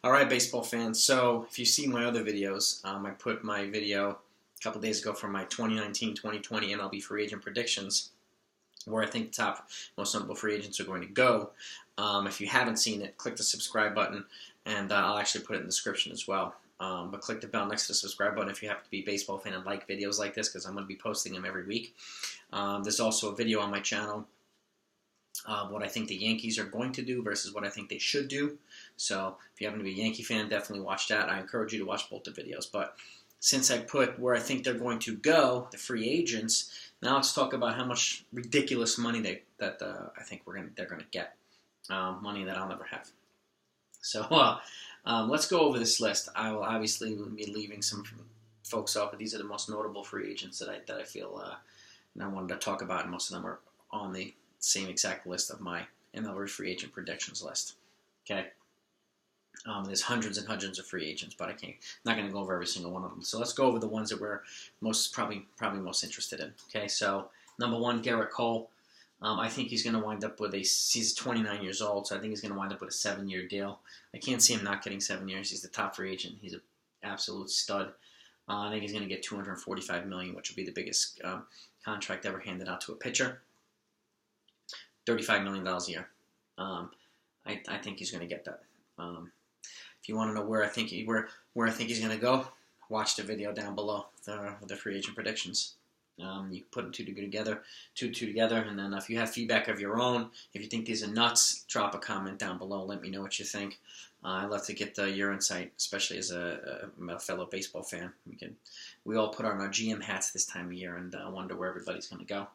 All right, baseball fans. So if you see my other videos, I put my video a couple days ago for my 2019-2020 MLB free agent predictions, where I think the top most notable free agents are going to go. If you haven't seen it, click the subscribe button, and I'll actually put it in the description as well. But click the bell next to the subscribe button if you happen to be a baseball fan and like videos like this, because I'm going to be posting them every week. There's also a video on my channel what I think the Yankees are going to do versus what I think they should do. So if you happen to be a Yankee fan, definitely watch that. I encourage you to watch both the videos. But since I put where I think they're going to go, the free agents, now let's talk about how much ridiculous money I think they're going to get. Money that I'll never have. So let's go over this list. I will obviously be leaving some folks off, but these are the most notable free agents that I feel and I wanted to talk about, and most of them are on the same exact list of my MLB free agent predictions list. Okay, there's hundreds and hundreds of free agents, but I'm not going to go over every single one of them. So let's go over the ones that we're probably most interested in. Okay, so number one, Gerrit Cole. I think he's going to wind up with he's 29 years old, so I think he's going to wind up with a 7-year deal. I can't see him not getting 7 years. He's the top free agent. He's an absolute stud. I think he's going to get $245 million, which will be the biggest contract ever handed out to a pitcher. $35 million a year. I think he's going to get that. If you want to know where I think he's going to go, watch the video down below, the free agent predictions. You can put two together, and then if you have feedback of your own, if you think these are nuts, drop a comment down below. Let me know what you think. I'd love to get your insight, especially as a fellow baseball fan. We all put on our GM hats this time of year, and wonder where everybody's going to go.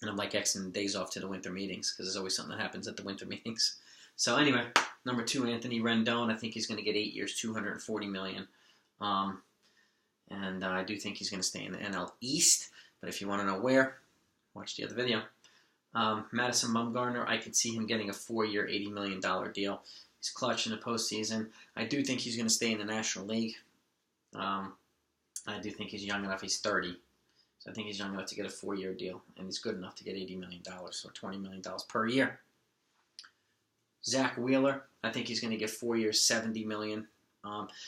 And I'm like Xing days off to the winter meetings, because there's always something that happens at the winter meetings. So anyway, number two, Anthony Rendon. I think he's going to get 8 years, $240 million. And I do think he's going to stay in the NL East. But if you want to know where, watch the other video. Madison Bumgarner, I could see him getting a 4-year, $80 million deal. He's clutch in the postseason. I do think he's going to stay in the National League. I do think he's young enough. He's 30. So I think he's young enough to get a 4-year deal. And he's good enough to get $80 million, or $20 million per year. Zach Wheeler, I think he's going to get 4 years, $70 million.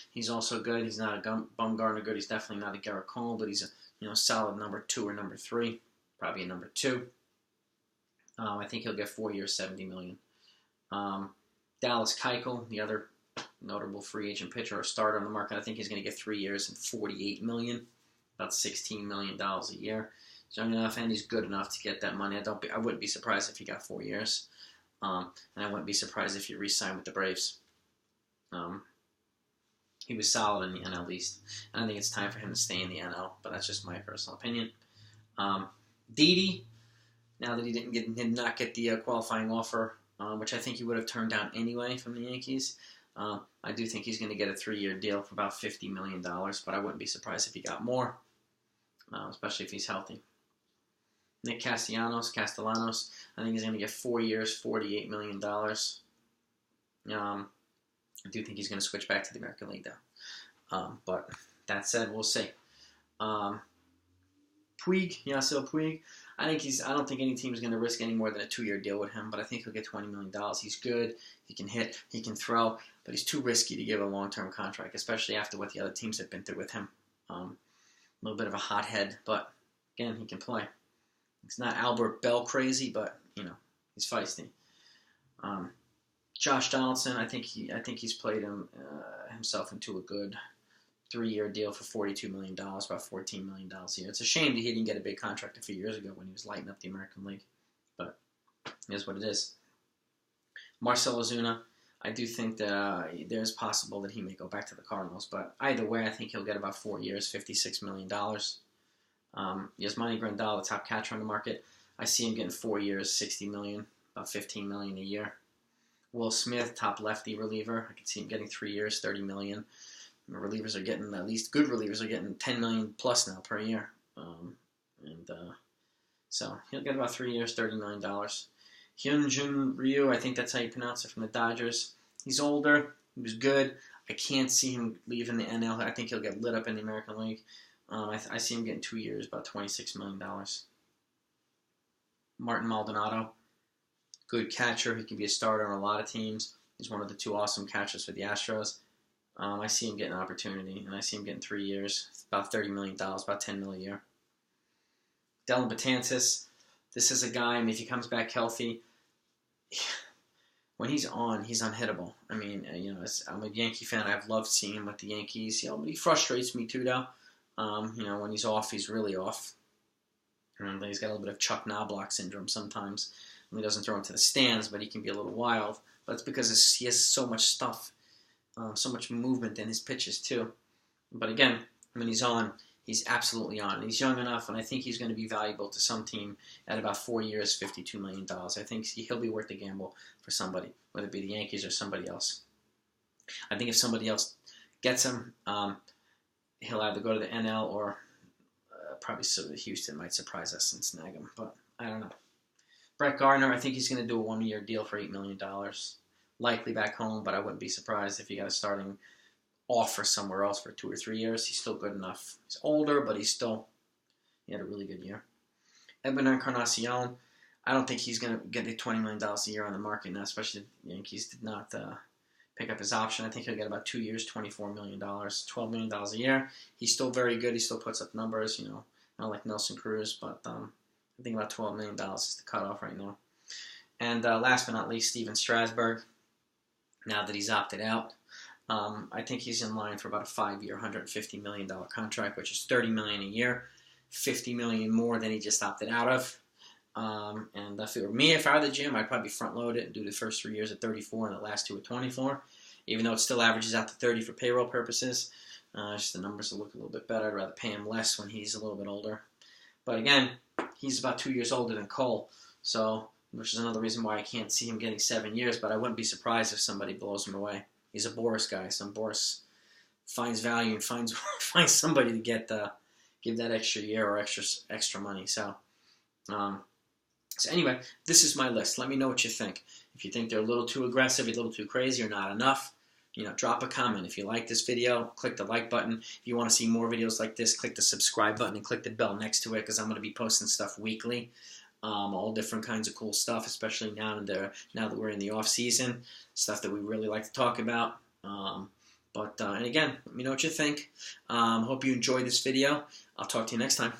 He's also good. He's not a Bumgarner good. He's definitely not a Gerrit Cole, but he's a solid number 2 or number 3, probably a number 2. I think he'll get 4 years, $70 million. Dallas Keuchel, the other notable free agent pitcher or starter on the market, I think he's going to get 3 years and $48 million, about $16 million a year. He's young enough and he's good enough to get that money. I wouldn't be surprised if he got 4 years, and I wouldn't be surprised if he re-signed with the Braves. He was solid in the NL East. And I think it's time for him to stay in the NL, but that's just my personal opinion. Didi, now that he did not get the qualifying offer, which I think he would have turned down anyway from the Yankees, I do think he's going to get a 3-year deal for about $50 million, but I wouldn't be surprised if he got more, especially if he's healthy. Nick Castellanos, I think he's going to get 4 years, $48 million. I do think he's going to switch back to the American League, though. But that said, we'll see. Yasiel Puig. I don't think any team is going to risk any more than a 2-year deal with him, but I think he'll get $20 million. He's good. He can hit. He can throw. But he's too risky to give a long-term contract, especially after what the other teams have been through with him. A little bit of a hothead, but again, he can play. He's not Albert Bell crazy, but he's feisty. Josh Donaldson, I think he's played himself into a good 3-year deal for $42 million, about $14 million a year. It's a shame that he didn't get a big contract a few years ago when he was lighting up the American League, but it is what it is. Marcell Ozuna, I do think that there's possible that he may go back to the Cardinals, but either way, I think he'll get about 4 years, $56 million. Yasmani Grandal, the top catcher on the market, I see him getting 4 years, $60 million, about $15 million a year. Will Smith, top lefty reliever. I can see him getting 3 years, $30 million. Relievers are getting, at least good relievers are getting $10 million plus now per year. So he'll get about 3 years, $30 million. Hyunjin Ryu, I think that's how you pronounce it, from the Dodgers. He's older. He was good. I can't see him leaving the NL. I think he'll get lit up in the American League. I see him getting 2 years, about $26 million. Martin Maldonado, good catcher. He can be a starter on a lot of teams. He's one of the two awesome catchers for the Astros. I see him getting an opportunity, and I see him getting 3 years. It's about $30 million, about $10 million a year. Dellin Betances, this is a guy, I mean, if he comes back healthy, when he's on, he's unhittable. I mean, you know, I'm a Yankee fan. I've loved seeing him with the Yankees. You know, but he frustrates me too, though. You know, when he's off, he's really off. And he's got a little bit of Chuck Knobloch syndrome sometimes. I mean, he doesn't throw into the stands, but he can be a little wild. But it's because he has so much stuff, so much movement in his pitches too. But again, when he's on, he's absolutely on. And he's young enough, and I think he's going to be valuable to some team at about 4 years, $52 million. I think he'll be worth the gamble for somebody, whether it be the Yankees or somebody else. I think if somebody else gets him, he'll either go to the NL or probably Houston might surprise us and snag him. But I don't know. Brett Gardner, I think he's going to do a 1-year deal for $8 million. Likely back home, but I wouldn't be surprised if he got a starting offer somewhere else for 2 or 3 years. He's still good enough. He's older, but he had a really good year. Edwin Encarnacion, I don't think he's going to get the $20 million a year on the market now, especially the Yankees did not pick up his option. I think he'll get about 2 years, $24 million, $12 million a year. He's still very good. He still puts up numbers, you know, not like Nelson Cruz, but I think about $12 million is the cutoff right now. And last but not least, Steven Strasburg. Now that he's opted out, I think he's in line for about a 5-year, $150 million contract, which is $30 million a year, $50 million more than he just opted out of. And if it were me, if I were the gym, I'd probably front load it and do the first 3 years at 34 and the last 2 at 24, even though it still averages out to 30 for payroll purposes. Just the numbers will look a little bit better. I'd rather pay him less when he's a little bit older. But again, he's about 2 years older than Cole, so which is another reason why I can't see him getting 7 years, but I wouldn't be surprised if somebody blows him away. He's a Boris guy, so Boris finds value and finds somebody to give that extra year or extra money. So anyway, this is my list. Let me know what you think. If you think they're a little too aggressive, a little too crazy, or not enough, you know, drop a comment. If you like this video, click the like button. If you want to see more videos like this, click the subscribe button and click the bell next to it, because I'm going to be posting stuff weekly. All different kinds of cool stuff, especially now that we're in the off season, stuff that we really like to talk about. And again, let me know what you think. Hope you enjoyed this video. I'll talk to you next time.